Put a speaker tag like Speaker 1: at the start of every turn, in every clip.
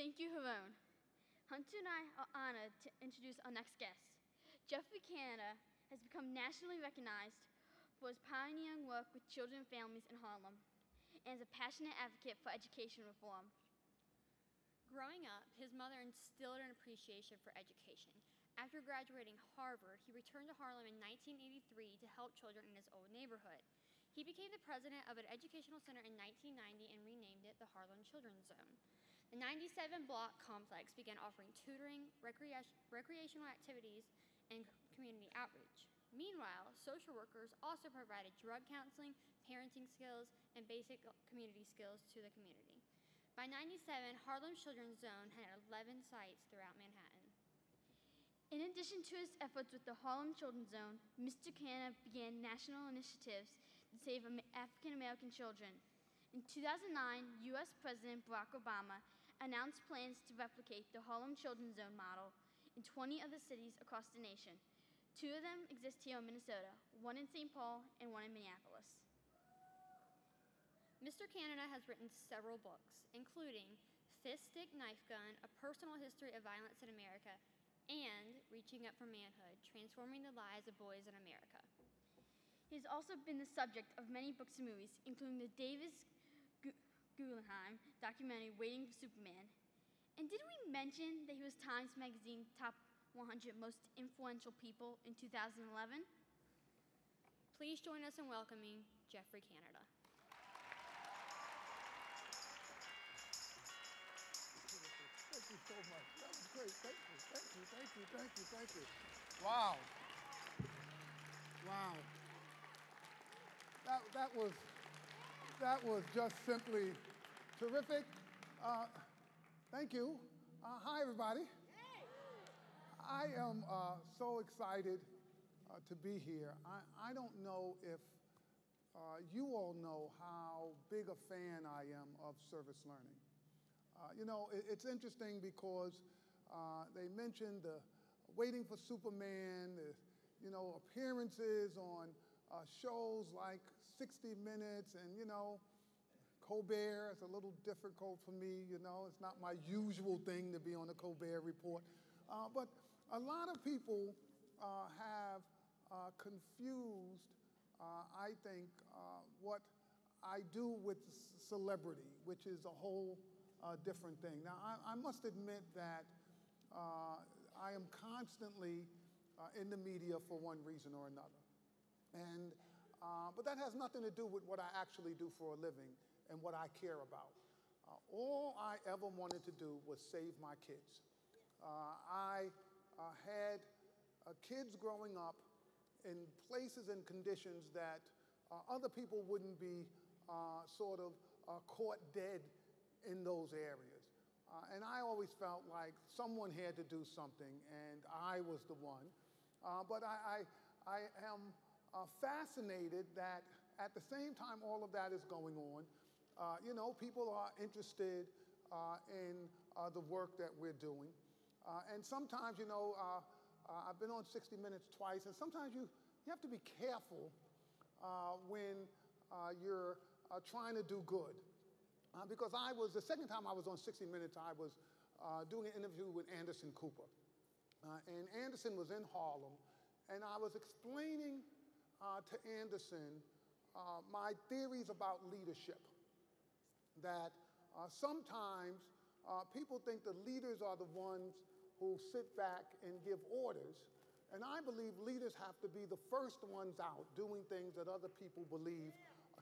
Speaker 1: Thank you, Haroon. Hunter and I are honored to introduce our next guest. Geoffrey Canada has become nationally recognized for his pioneering work with children and families in Harlem, and is a passionate advocate for education reform.
Speaker 2: Growing up, his mother instilled an appreciation for education. After graduating Harvard, he returned to Harlem in 1983 to help children in his old neighborhood. He became the president of an educational center in 1990 and renamed it the Harlem Children's Zone. The 97-block complex began offering tutoring, recreational activities, and community outreach. Meanwhile, social workers also provided drug counseling, parenting skills, and basic community skills to the community. By 97, Harlem's Children's Zone had 11 sites throughout Manhattan.
Speaker 1: In addition to his efforts with the Harlem Children's Zone, Mr. Canada began national initiatives to save African American children. In 2009, U.S. President Barack Obama announced plans to replicate the Harlem Children's Zone model in 20 other cities across the nation. 2 of them exist here in Minnesota, one in St. Paul and one in Minneapolis.
Speaker 2: Mr. Canada has written several books, including Fist Stick Knife Gun, A Personal History of Violence in America, and Reaching Up for Manhood, Transforming the Lives of Boys in America.
Speaker 1: He has also been the subject of many books and movies, including the Davis Guggenheim documentary, Waiting for Superman. And did we mention that he was Times Magazine Top 100 Most Influential People in 2011?
Speaker 2: Please join us in welcoming Geoffrey Canada.
Speaker 3: Thank you so much. That was great. Thank you. Wow. Wow. That was just simply terrific. Thank you. Hi, everybody. I am so excited to be here. I don't know if you all know how big a fan I am of service learning. You know, it's interesting because they mentioned the Waiting for Superman, the, appearances on shows like 60 Minutes, and, Colbert is a little difficult for me, It's not my usual thing to be on the Colbert Report. But a lot of people have confused, I think, what I do with celebrity, which is a whole different thing. Now, I must admit that I am constantly in the media for one reason or another. But that has nothing to do with what I actually do for a living and what I care about. All I ever wanted to do was save my kids. I had kids growing up in places and conditions that other people wouldn't be sort of caught dead in those areas. And I always felt like someone had to do something, and I was the one. But I am fascinated that at the same time all of that is going on, people are interested in the work that we're doing. And sometimes, I've been on 60 Minutes twice, and sometimes you have to be careful when you're trying to do good. Because the second time I was on 60 Minutes, I was doing an interview with Anderson Cooper. And Anderson was in Harlem, and I was explaining to Anderson my theories about leadership. That sometimes people think the leaders are the ones who sit back and give orders. And I believe leaders have to be the first ones out doing things that other people believe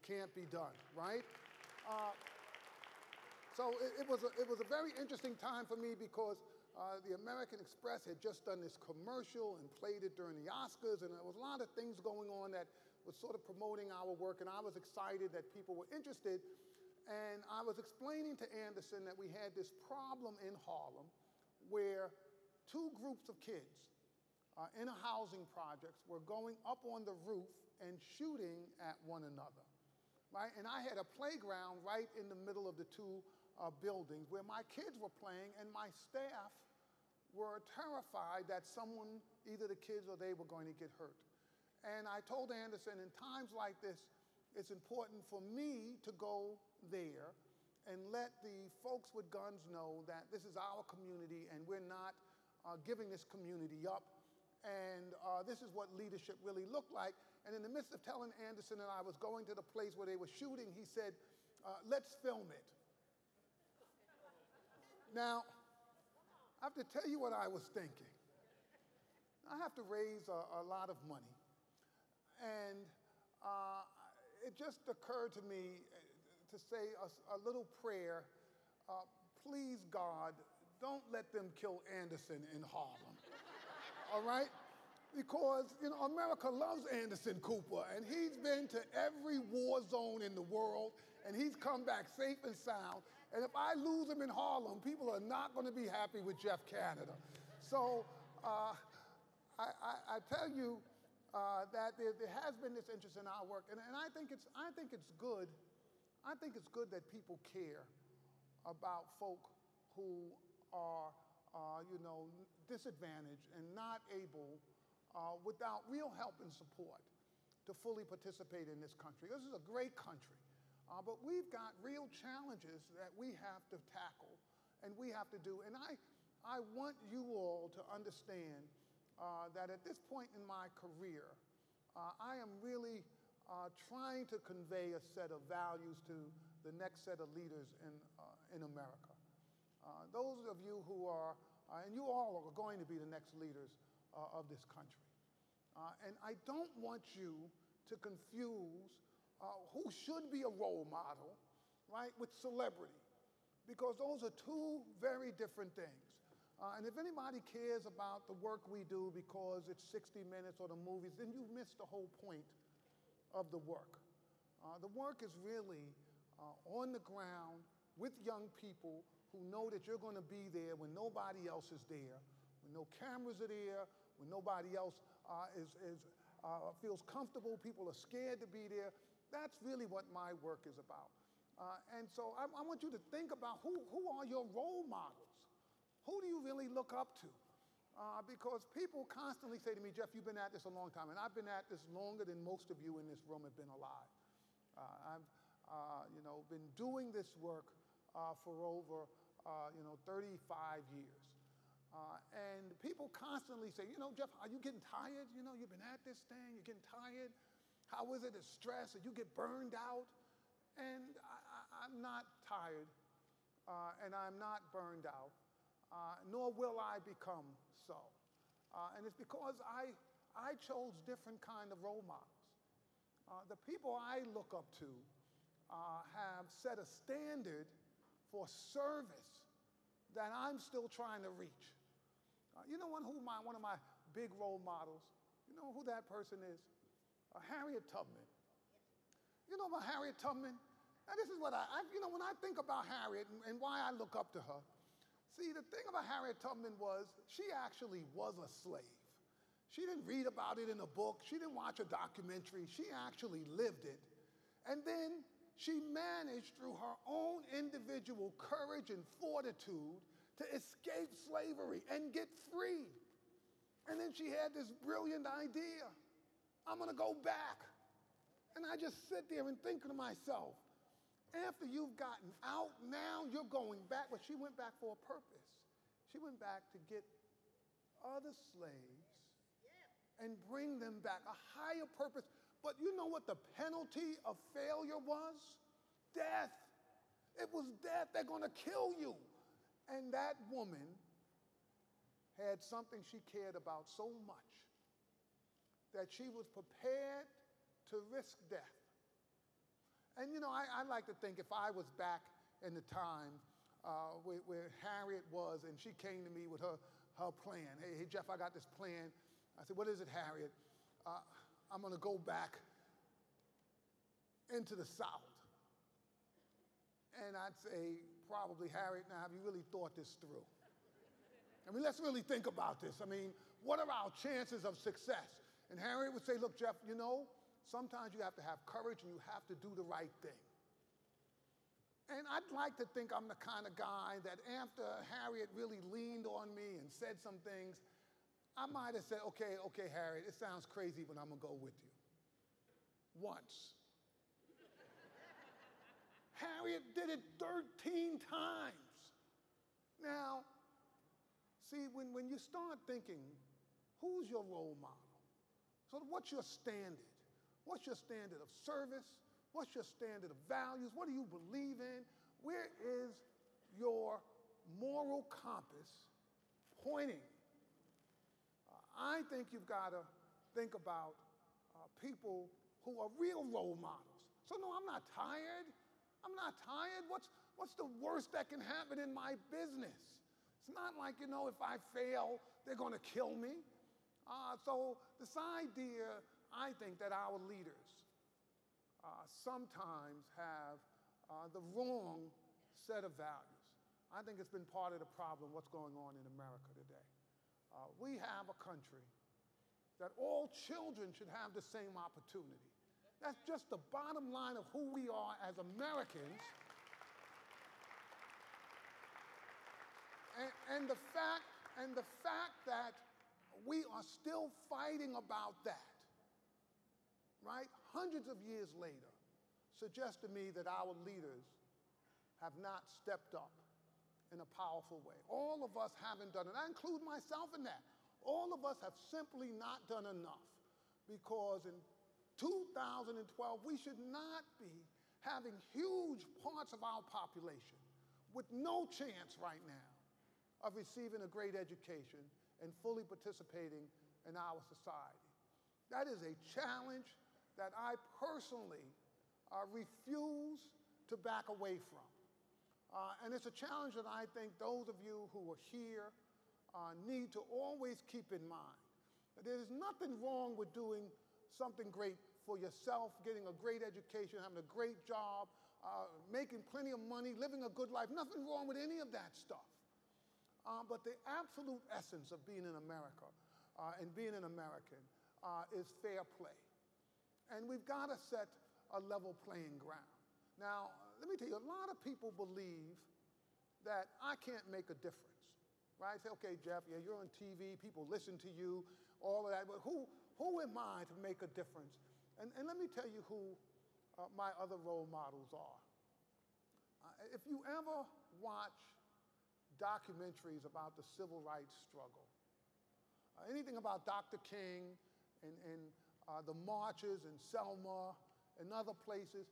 Speaker 3: can't be done, right? So it was a very interesting time for me because the American Express had just done this commercial and played it during the Oscars, and there was a lot of things going on that was sort of promoting our work, and I was excited that people were interested. And I was explaining to Anderson that we had this problem in Harlem where 2 groups of kids in a housing project were going up on the roof and shooting at one another, right? And I had a playground right in the middle of the 2 buildings where my kids were playing, and my staff were terrified that someone, either the kids or they, were going to get hurt. And I told Anderson, in times like this, it's important for me to go there and let the folks with guns know that this is our community and we're not giving this community up. And this is what leadership really looked like. And in the midst of telling Anderson and I was going to the place where they were shooting, he said, let's film it. Now, I have to tell you what I was thinking. I have to raise a lot of money. And it just occurred to me to say a little prayer. Please, God, don't let them kill Anderson in Harlem. All right? Because, you know, America loves Anderson Cooper, and he's been to every war zone in the world, and he's come back safe and sound. And if I lose him in Harlem, people are not going to be happy with Geoff Canada. So I tell you that there has been this interest in our work, and I think it's good. I think it's good that people care about folk who are, you know, disadvantaged and not able, without real help and support, to fully participate in this country. This is a great country, but we've got real challenges that we have to tackle and we have to do. And I want you all to understand that at this point in my career, I am really trying to convey a set of values to the next set of leaders in America. Those of you who are, and you all are going to be the next leaders of this country. And I don't want you to confuse who should be a role model, right, with celebrity, because those are two very different things. And if anybody cares about the work we do because it's 60 Minutes or the movies, then you've missed the whole point of the work. The work is really on the ground with young people who know that you're going to be there when nobody else is there, when no cameras are there, when nobody else feels comfortable, people are scared to be there. That's really what my work is about. And so I want you to think about who are your role models? Who do you really look up to? Because people constantly say to me, Geoff, you've been at this a long time, and I've been at this longer than most of you in this room have been alive. I've you know, been doing this work for over 35 years. And people constantly say, you know, Geoff, are you getting tired? You know, you've been at this thing, you're getting tired. How is it? Is stress? Or you get burned out? And I'm not tired, and I'm not burned out, nor will I become so. And it's because I chose different kind of role models. The people I look up to have set a standard for service that I'm still trying to reach. You know one of my big role models, you know who that person is? Harriet Tubman. You know about Harriet Tubman? Now this is what you know, when I think about Harriet and why I look up to her, see, the thing about Harriet Tubman was she actually was a slave. She didn't read about it in a book. She didn't watch a documentary. She actually lived it. And then she managed through her own individual courage and fortitude to escape slavery and get free. And then she had this brilliant idea. I'm going to go back. And I just sit there and think to myself, after you've gotten out, now you're going back. But she went back for a purpose. She went back to get other slaves and bring them back, a higher purpose. But you know what the penalty of failure was? Death. It was death. They're going to kill you. And that woman had something she cared about so much that she was prepared to risk death. And you know, I like to think if I was back in the time where Harriet was and she came to me with her plan. Hey, Geoff, I got this plan. I said, what is it, Harriet? I'm going to go back into the South. And I'd say, probably, Harriet, now have you really thought this through? I mean, let's really think about this. I mean, what are our chances of success? And Harriet would say, look, Geoff, you know, sometimes you have to have courage and you have to do the right thing. And I'd like to think I'm the kind of guy that after Harriet really leaned on me and said some things, I might have said, okay, Harriet, it sounds crazy, but I'm going to go with you. Once. Harriet did it 13 times. Now, see, when you start thinking, who's your role model? So what's your standard? What's your standard of service? What's your standard of values? What do you believe in? Where is your moral compass pointing? I think you've got to think about people who are real role models. So no, I'm not tired. I'm not tired. What's the worst that can happen in my business? It's not like, you know, if I fail, they're going to kill me. So this idea, I think, that our leaders sometimes have the wrong set of values. I think it's been part of the problem, what's going on in America today. We have a country that all children should have the same opportunity. That's just the bottom line of who we are as Americans. And the fact that we are still fighting about that, right, hundreds of years later, suggests to me that our leaders have not stepped up in a powerful way. All of us haven't done it. I include myself in that. All of us have simply not done enough, because in 2012, we should not be having huge parts of our population with no chance right now of receiving a great education and fully participating in our society. That is a challenge that I personally refuse to back away from. And it's a challenge that I think those of you who are here need to always keep in mind. There's nothing wrong with doing something great for yourself, getting a great education, having a great job, making plenty of money, living a good life. Nothing wrong with any of that stuff. But the absolute essence of being in America and being an American is fair play. And we've got to set a level playing ground. Now, let me tell you, a lot of people believe that I can't make a difference, right? Say, okay, Jeff, yeah, you're on TV, people listen to you, all of that, but who am I to make a difference? And let me tell you who my other role models are. If you ever watch documentaries about the civil rights struggle, anything about Dr. King and the marches in Selma and other places,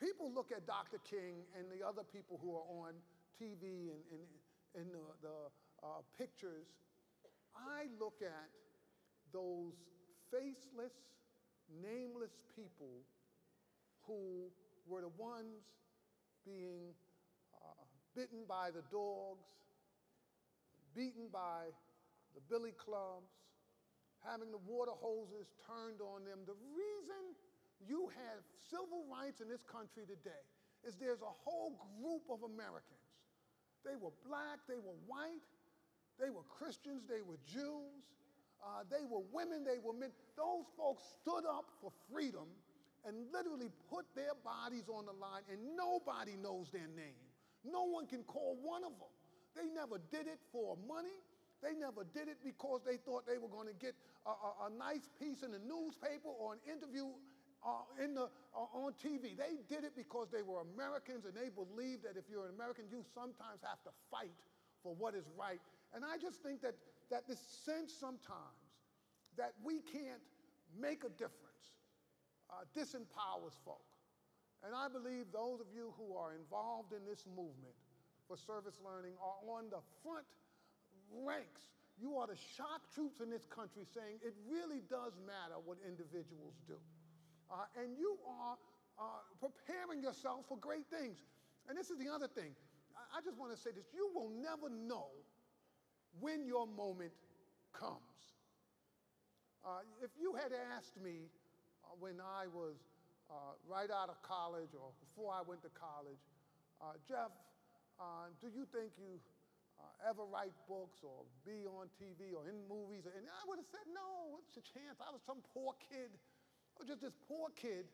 Speaker 3: people look at Dr. King and the other people who are on TV and in the pictures. I look at those faceless, nameless people who were the ones being bitten by the dogs, beaten by the billy clubs, having the water hoses turned on them. The reason you have civil rights in this country today is there's a whole group of Americans. They were black, they were white, they were Christians, they were Jews, they were women, they were men. Those folks stood up for freedom and literally put their bodies on the line, and nobody knows their name. No one can call one of them. They never did it for money. They never did it because they thought they were going to get a nice piece in the newspaper or an interview on TV. They did it because they were Americans, and they believed that if you're an American, you sometimes have to fight for what is right. And I just think that this sense sometimes that we can't make a difference disempowers folk. And I believe those of you who are involved in this movement for service learning are on the front ranks. You are the shock troops in this country saying it really does matter what individuals do. And you are preparing yourself for great things. And this is the other thing. I just want to say this. You will never know when your moment comes. If you had asked me when I was right out of college or before I went to college, Jeff, do you think you ever write books or be on TV or in movies? And I would have said, no, what's the chance? I was some poor kid. I was just this poor kid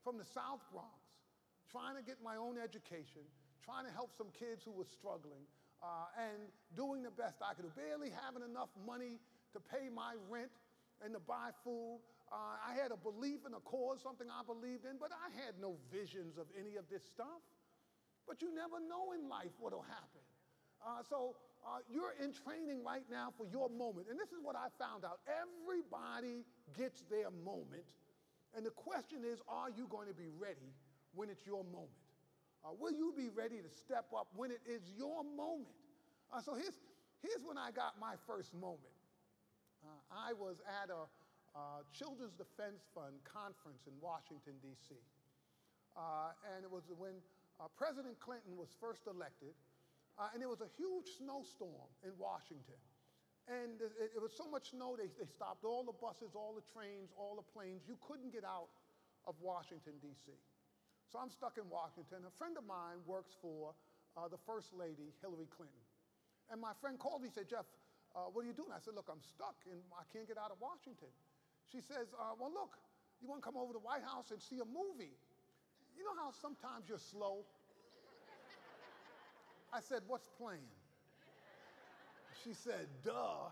Speaker 3: from the South Bronx trying to get my own education, trying to help some kids who were struggling, and doing the best I could do, barely having enough money to pay my rent and to buy food. I had a belief in a cause, something I believed in, but I had no visions of any of this stuff. But you never know in life what'll happen. So you're in training right now for your moment. And this is what I found out. Everybody gets their moment. And the question is, are you going to be ready when it's your moment? Will you be ready to step up when it is your moment? So here's when I got my first moment. I was at a Children's Defense Fund conference in Washington, D.C. And it was when President Clinton was first elected, and there was a huge snowstorm in Washington. And it was so much snow, they stopped all the buses, all the trains, all the planes. You couldn't get out of Washington, D.C. So I'm stuck in Washington. A friend of mine works for the First Lady, Hillary Clinton. And my friend called me, he said, Jeff, what are you doing? I said, look, I'm stuck and I can't get out of Washington. She says, well, look, you want to come over to the White House and see a movie? You know how sometimes you're slow? I said, what's playing? She said, duh,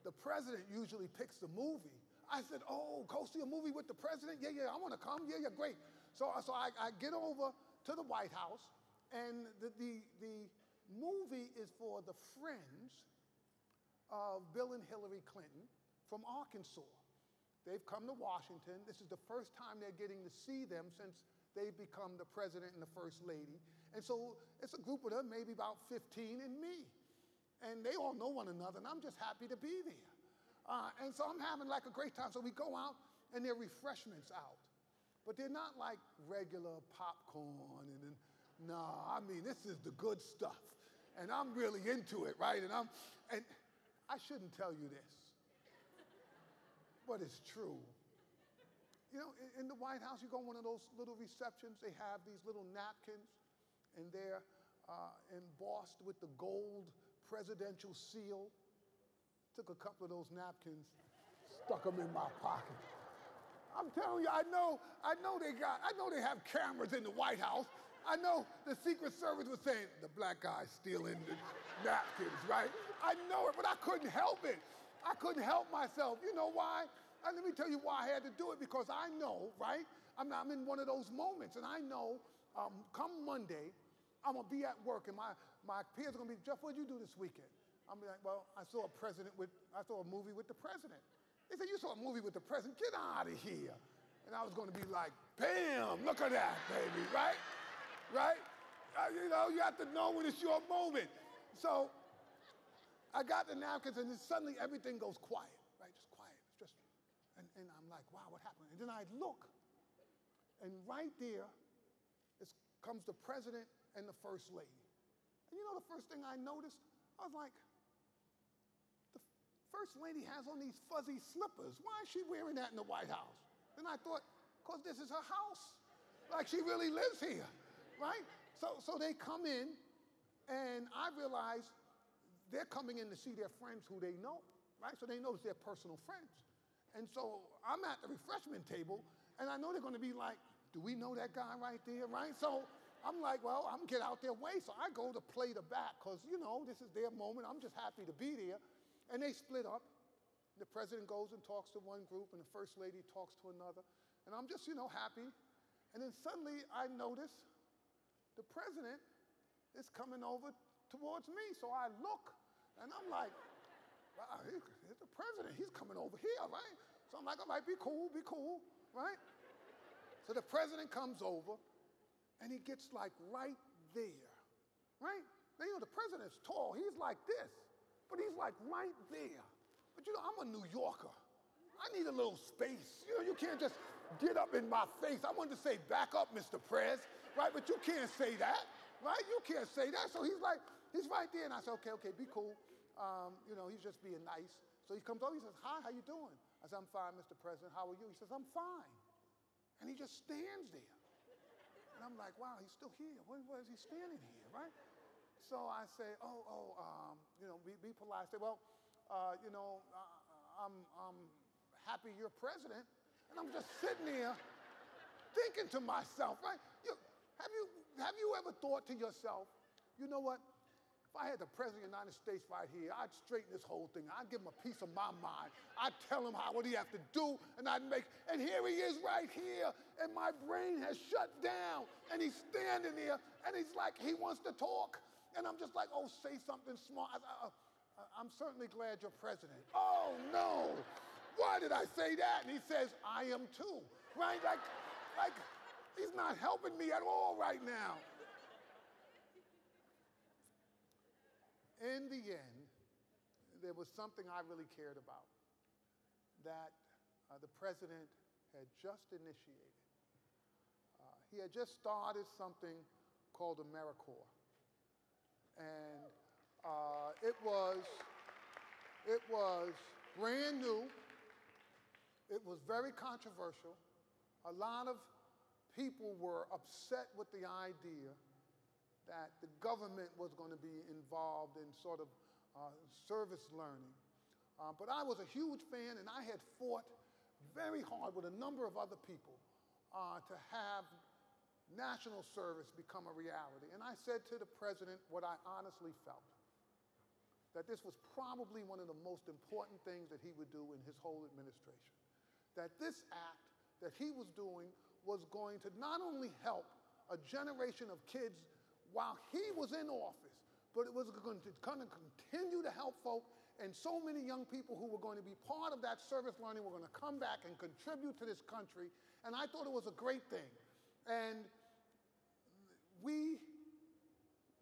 Speaker 3: the president usually picks the movie. I said, oh, go see a movie with the president? Yeah, I want to come. Yeah, great. So I get over to the White House, and the movie is for the friends of Bill and Hillary Clinton from Arkansas. They've come to Washington. This is the first time they're getting to see them since they've become the president and the first lady. And so it's a group of them, maybe about 15 and me. And they all know one another, and I'm just happy to be there. And so I'm having like a great time. So we go out, and there are refreshments out. But they're not like regular popcorn. No, I mean, this is the good stuff. And I'm really into it, right? And I shouldn't tell you this, but it's true. You know, in the White House, you go to one of those little receptions, they have these little napkins, and they're embossed with the gold presidential seal. Took a couple of those napkins, stuck them in my pocket. I'm telling you, I know they have cameras in the White House. I know the Secret Service was saying, the black guy's stealing the napkins, right? I know it, but I couldn't help it. I couldn't help myself. You know why? Let me tell you why I had to do it, because I know, right? I'm in one of those moments, and I know come Monday, I'm going to be at work, and my peers are going to be, Jeff, what did you do this weekend? I'm like, well, I saw a movie with the president. They said, you saw a movie with the president? Get out of here. And I was going to be like, bam, look at that, baby, right? Right? You know, you have to know when it's your moment. So I got the napkins, and then suddenly everything goes quiet, right? Just quiet. It's just, and I'm like, wow, what happened? And then I look, and right there comes the president and the first lady. And you know the first thing I noticed? I was like, the first lady has on these fuzzy slippers. Why is she wearing that in the White House? Then I thought, because this is her house. Like she really lives here, right? So they come in, and I realize they're coming in to see their friends who they know, right? So they know it's their personal friends. And so I'm at the refreshment table, and I know they're going to be like, do we know that guy right there, right? So I'm like, well, I'm going to get out their way. So I go to play the back because, you know, this is their moment. I'm just happy to be there. And they split up. The president goes and talks to one group, and the first lady talks to another. And I'm just, you know, happy. And then suddenly I notice the president is coming over towards me. So I look, and I'm like, wow, here's the president. He's coming over here, right? So I'm like, all right, be cool, right? So the president comes over, and he gets like right there, right? Now, you know, the president's tall. He's like this, but he's like right there. But, you know, I'm a New Yorker. I need a little space. You know, you can't just get up in my face. I wanted to say, back up, Mr. Prez, right? But you can't say that, right? You can't say that. So he's like, he's right there. And I said, okay, be cool. You know, he's just being nice. So he comes over, he says, hi, how you doing? I said, I'm fine, Mr. President. How are you? He says, I'm fine. And he just stands there. And I'm like, wow, he's still here. Why is he standing here, right? So I say, you know, be polite. I say, well, you know, I'm happy you're president. And I'm just sitting there thinking to myself, right? Have you ever thought to yourself, you know what? if I had the President of the United States right here, I'd straighten this whole thing. I'd give him a piece of my mind. I'd tell him what he has to do, and and here he is right here, and my brain has shut down, and he's standing there, and he's like, he wants to talk, and I'm just like, oh, say something smart. I'm certainly glad you're president. Oh, no. Why did I say that? And he says, I am too, right? Like he's not helping me at all right now. In the end, there was something I really cared about that the president had just initiated. He had just started something called Americorps. And it was brand new. It was very controversial. A lot of people were upset with the idea that the government was going to be involved in sort of service learning. But I was a huge fan, and I had fought very hard with a number of other people to have national service become a reality. And I said to the president what I honestly felt, that this was probably one of the most important things that he would do in his whole administration. That this act that he was doing was going to not only help a generation of kids while he was in office, but it was going to continue to help folk, and so many young people who were going to be part of that service learning were going to come back and contribute to this country, and I thought it was a great thing. And we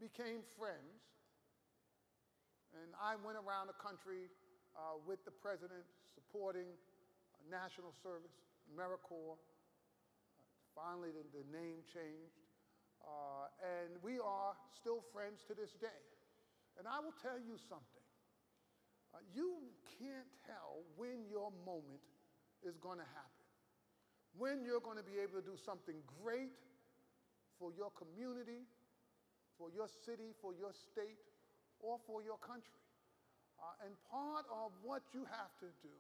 Speaker 3: became friends, and I went around the country with the president supporting national service, Americorps. Finally, the name changed. And we are still friends to this day. And I will tell you something. You can't tell when your moment is going to happen, when you're going to be able to do something great for your community, for your city, for your state, or for your country. And part of what you have to do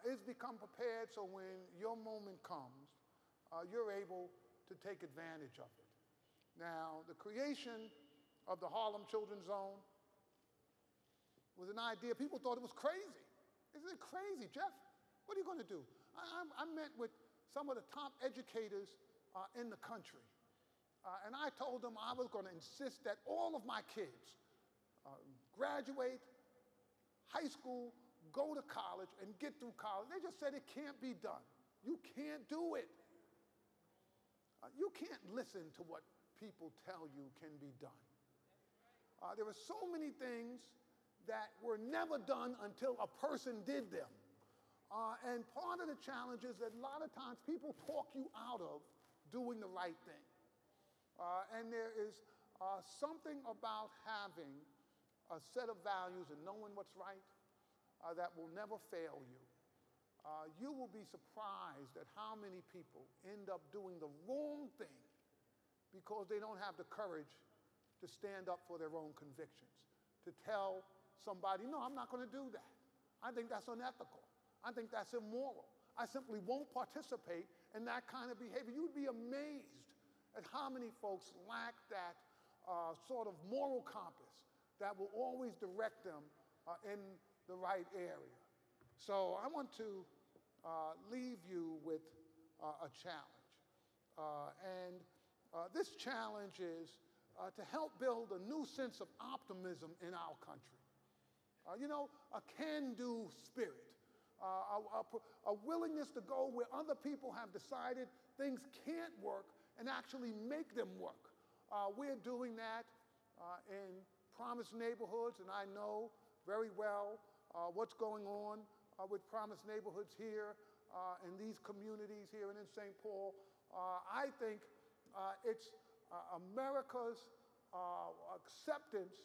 Speaker 3: is become prepared so when your moment comes, you're able to take advantage of it. Now, the creation of the Harlem Children's Zone was an idea. People thought it was crazy. Isn't it crazy, Jeff? What are you going to do? I met with some of the top educators in the country, and I told them I was going to insist that all of my kids graduate high school, go to college, and get through college. They just said it can't be done. You can't do it. You can't listen to what people tell you can be done. There were so many things that were never done until a person did them. And part of the challenge is that a lot of times people talk you out of doing the right thing. And there is something about having a set of values and knowing what's right that will never fail you. You will be surprised at how many people end up doing the wrong thing because they don't have the courage to stand up for their own convictions, to tell somebody, no, I'm not going to do that. I think that's unethical. I think that's immoral. I simply won't participate in that kind of behavior. You'd be amazed at how many folks lack that sort of moral compass that will always direct them in the right area. So I want to leave you with a challenge. This challenge is to help build a new sense of optimism in our country. A can-do spirit, a willingness to go where other people have decided things can't work and actually make them work. We're doing that in Promised Neighborhoods, and I know very well what's going on with Promised Neighborhoods here in these communities here and in St. Paul. I think it's America's acceptance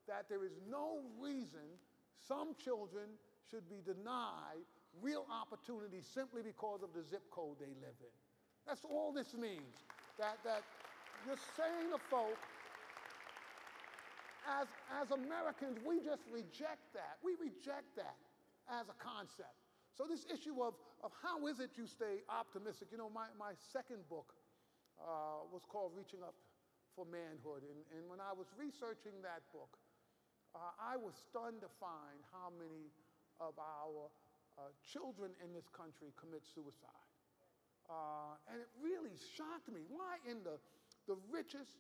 Speaker 3: that there is no reason some children should be denied real opportunities simply because of the zip code they live in. That's all this means, that you're saying to folk, as Americans, we just reject that. We reject that as a concept. So this issue of how is it you stay optimistic, my second book was called Reaching Up for manhood. And when I was researching that book, I was stunned to find how many of our children in this country commit suicide. And it really shocked me. Why in the richest,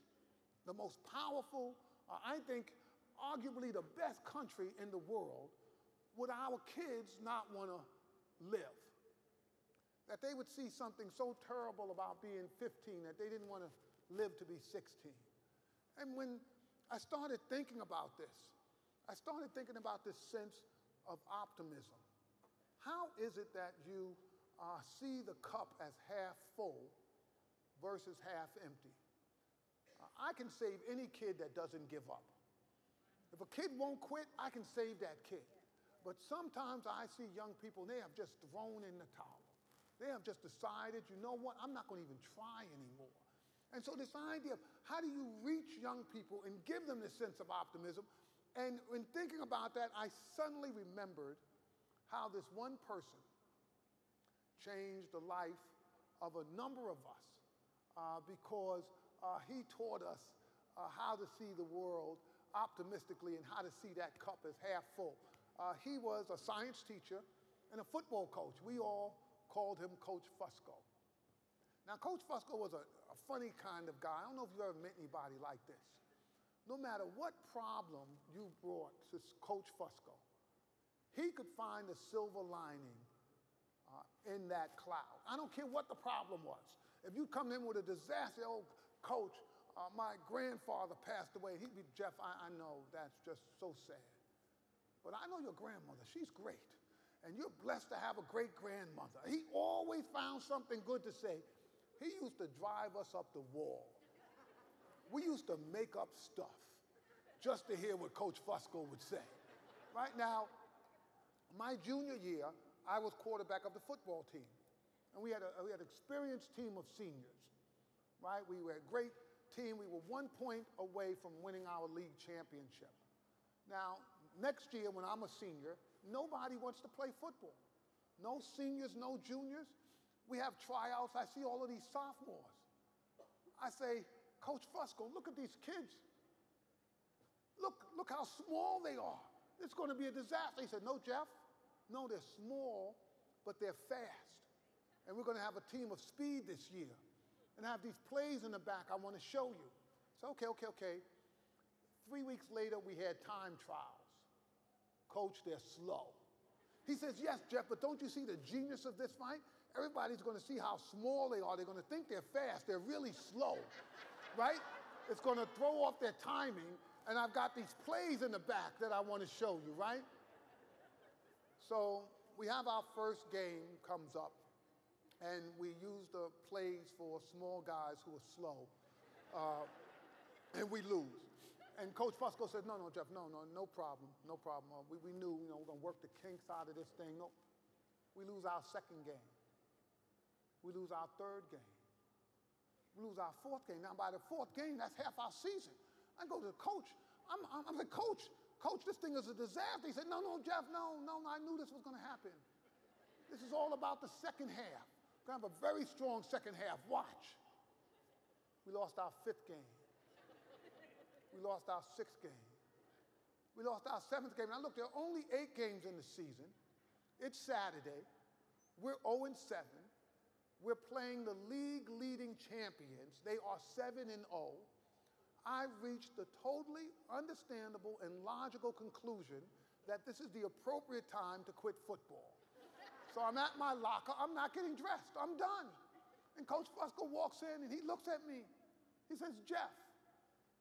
Speaker 3: the most powerful, I think arguably the best country in the world, would our kids not want to live? That they would see something so terrible about being 15 that they didn't want to live to be 16. And when I started thinking about this, I started thinking about this sense of optimism. How is it that you see the cup as half full versus half empty? I can save any kid that doesn't give up. If a kid won't quit, I can save that kid. But sometimes I see young people, they have just thrown in the towel. They have just decided, you know what, I'm not going to even try anymore. And so this idea of how do you reach young people and give them this sense of optimism? And in thinking about that, I suddenly remembered how this one person changed the life of a number of us because he taught us how to see the world optimistically and how to see that cup as half full. He was a science teacher and a football coach. We all called him Coach Fusco. Now, Coach Fusco was a funny kind of guy. I don't know if you've ever met anybody like this. No matter what problem you brought to Coach Fusco, he could find a silver lining in that cloud. I don't care what the problem was. If you come in with a disaster, oh, Coach, my grandfather passed away. He'd be, Jeff, I know, that's just so sad. But I know your grandmother, she's great. And you're blessed to have a great grandmother. He always found something good to say. He used to drive us up the wall. We used to make up stuff just to hear what Coach Fusco would say. Right now, my junior year, I was quarterback of the football team. And we had an experienced team of seniors, right? We were a great team. We were 1 point away from winning our league championship. Now, next year when I'm a senior, nobody wants to play football. No seniors, no juniors. We have tryouts. I see all of these sophomores. I say, Coach Fusco, look at these kids. Look how small they are. It's going to be a disaster. He said, no, Jeff. No, they're small, but they're fast. And we're going to have a team of speed this year. And I have these plays in the back I want to show you. So, okay. 3 weeks later, we had time trials. Coach, they're slow. He says, yes, Jeff, but don't you see the genius of this fight? Everybody's going to see how small they are. They're going to think they're fast. They're really slow, right? It's going to throw off their timing. And I've got these plays in the back that I want to show you, right? So we have our first game comes up. And we use the plays for small guys who are slow. And we lose. And Coach Fusco said, no, Jeff, no problem. We knew, we're going to work the kinks out of this thing. No. We lose our second game. We lose our third game. We lose our fourth game. Now, by the fourth game, that's half our season. I go to the coach. I'm like, Coach, this thing is a disaster. He said, no, Jeff, no, I knew this was going to happen. This is all about the second half. We're going to have a very strong second half. Watch. We lost our fifth game. We lost our sixth game. We lost our seventh game. Now, look, there are only 8 games in the season. It's Saturday. We're 0-7. We're playing the league-leading champions. They are 7-0. I reached the totally understandable and logical conclusion that this is the appropriate time to quit football. So I'm at my locker. I'm not getting dressed. I'm done. And Coach Fusco walks in, and he looks at me. He says, Jeff,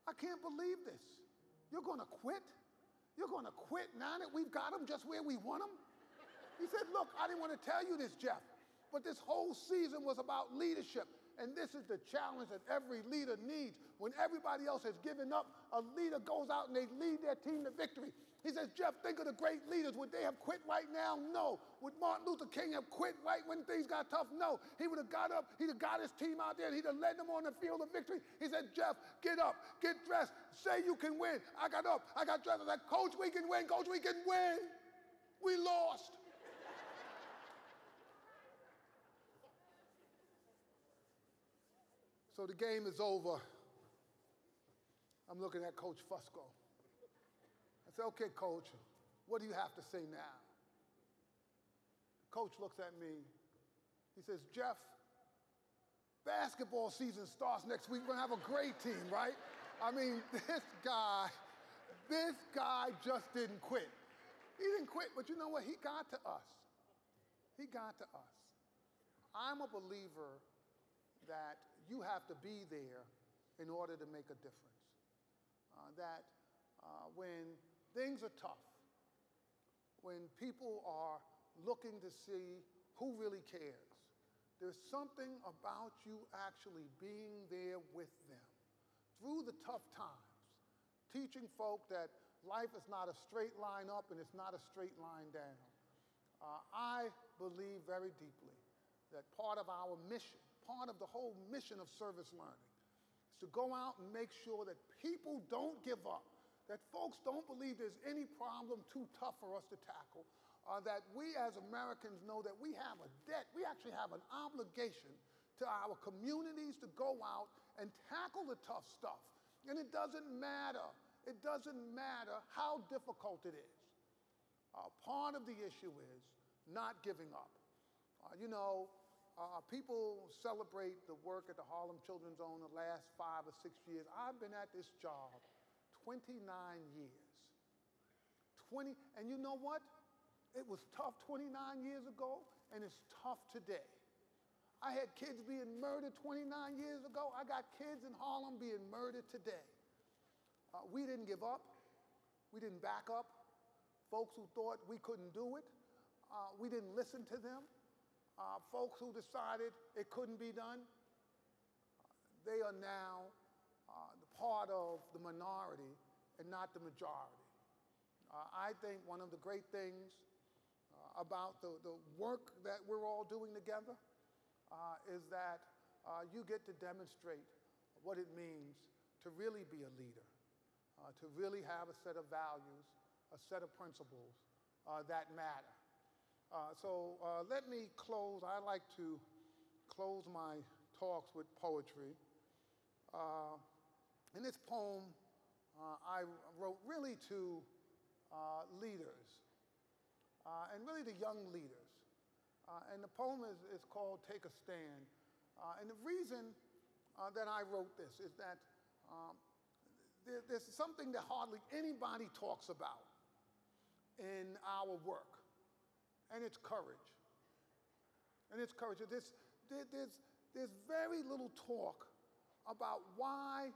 Speaker 3: I can't believe this. You're going to quit? You're going to quit now that we've got them just where we want them? He said, look, I didn't want to tell you this, Jeff, but this whole season was about leadership. And this is the challenge that every leader needs. When everybody else has given up, a leader goes out and they lead their team to victory. He says, Jeff, think of the great leaders. Would they have quit right now? No. Would Martin Luther King have quit right when things got tough? No. He would have got up. He'd have got his team out there. And he'd have led them on the field of victory. He said, Jeff, get up, get dressed, say you can win. I got up, I got dressed. I said, Coach, we can win. Coach, we can win. We lost. So the game is over. I'm looking at Coach Fusco. I said, okay, Coach, what do you have to say now? Coach looks at me. He says, Jeff, basketball season starts next week. We're going to have a great team, right? I mean, this guy just didn't quit. He didn't quit, but you know what? He got to us. He got to us. I'm a believer that you have to be there in order to make a difference. When things are tough, when people are looking to see who really cares, there's something about you actually being there with them through the tough times, teaching folk that life is not a straight line up and it's not a straight line down. I believe very deeply that part of our mission, part of the whole mission of service learning, is to go out and make sure that people don't give up, that folks don't believe there's any problem too tough for us to tackle, that we as Americans know that we have a debt, we actually have an obligation to our communities to go out and tackle the tough stuff. And it doesn't matter how difficult it is. Part of the issue is not giving up. People celebrate the work at the Harlem Children's Zone the last 5 or 6 years. I've been at this job 29 years. And you know what? It was tough 29 years ago, and it's tough today. I had kids being murdered 29 years ago. I got kids in Harlem being murdered today. We didn't give up. We didn't back up. Folks who thought we couldn't do it, we didn't listen to them. Folks who decided it couldn't be done, they are now part of the minority and not the majority. I think one of the great things about the work that we're all doing together is that you get to demonstrate what it means to really be a leader, to really have a set of values, a set of principles that matter. So let me close. I like to close my talks with poetry. In this poem, I wrote really to leaders, and really to young leaders. And the poem is called Take a Stand. And the reason that I wrote this is that there's something that hardly anybody talks about in our work, and it's courage. And it's courage. There's very little talk about why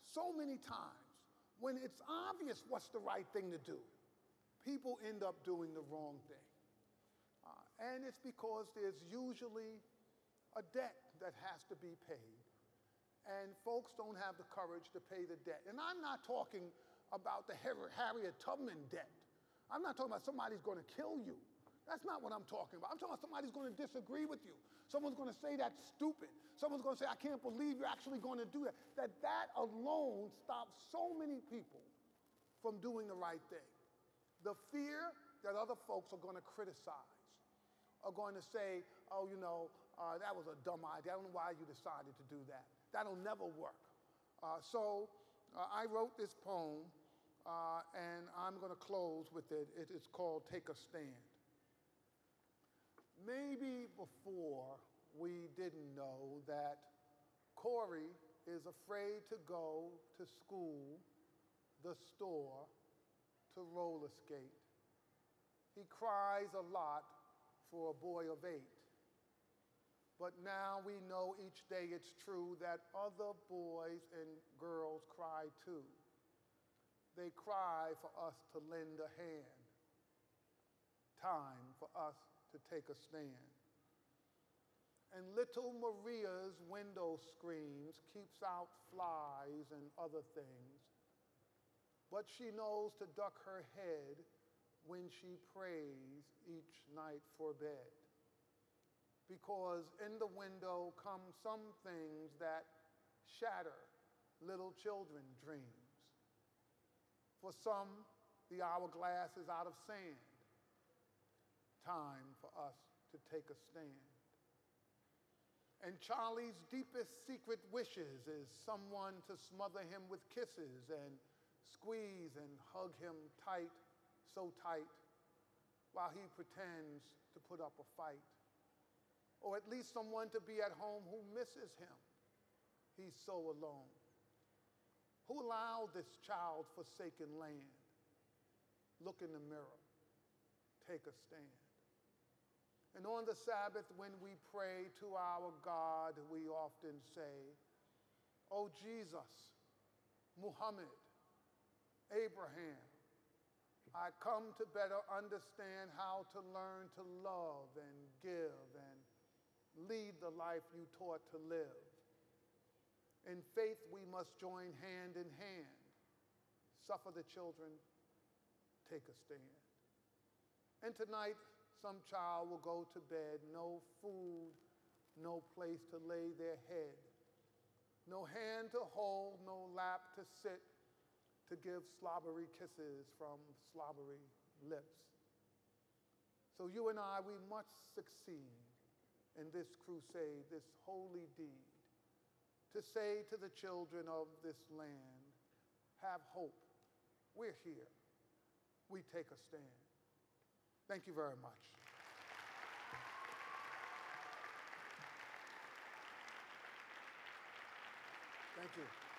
Speaker 3: so many times, when it's obvious what's the right thing to do, people end up doing the wrong thing. And it's because there's usually a debt that has to be paid. And folks don't have the courage to pay the debt. And I'm not talking about the Harriet Tubman debt. I'm not talking about somebody's going to kill you. That's not what I'm talking about. I'm talking about somebody's going to disagree with you. Someone's going to say that's stupid. Someone's going to say, I can't believe you're actually going to do that. That alone stops so many people from doing the right thing. The fear that other folks are going to criticize, are going to say, oh, that was a dumb idea. I don't know why you decided to do that. That'll never work. So I wrote this poem, and I'm going to close with it. It's called Take a Stand. Maybe before we didn't know that Corey is afraid to go to school, the store, to roller skate. He cries a lot for a boy of 8. But now we know each day it's true that other boys and girls cry too. They cry for us to lend a hand. Time for us to take a stand. And little Maria's window screens keeps out flies and other things. But she knows to duck her head when she prays each night for bed. Because in the window come some things that shatter little children's dreams. For some, the hourglass is out of sand. Time for us to take a stand. And Charlie's deepest secret wishes is someone to smother him with kisses and squeeze and hug him tight, so tight, while he pretends to put up a fight. Or at least someone to be at home who misses him. He's so alone. Who allowed this child-forsaken land? Look in the mirror. Take a stand. And on the Sabbath, when we pray to our God, we often say, "Oh Jesus, Muhammad, Abraham, I come to better understand how to learn to love and give and lead the life you taught to live. In faith, we must join hand in hand. Suffer the children, take a stand." And tonight, some child will go to bed, no food, no place to lay their head, no hand to hold, no lap to sit, to give slobbery kisses from slobbery lips. So you and I, we must succeed in this crusade, this holy deed, to say to the children of this land, have hope. We're here. We take a stand. Thank you very much. Thank you.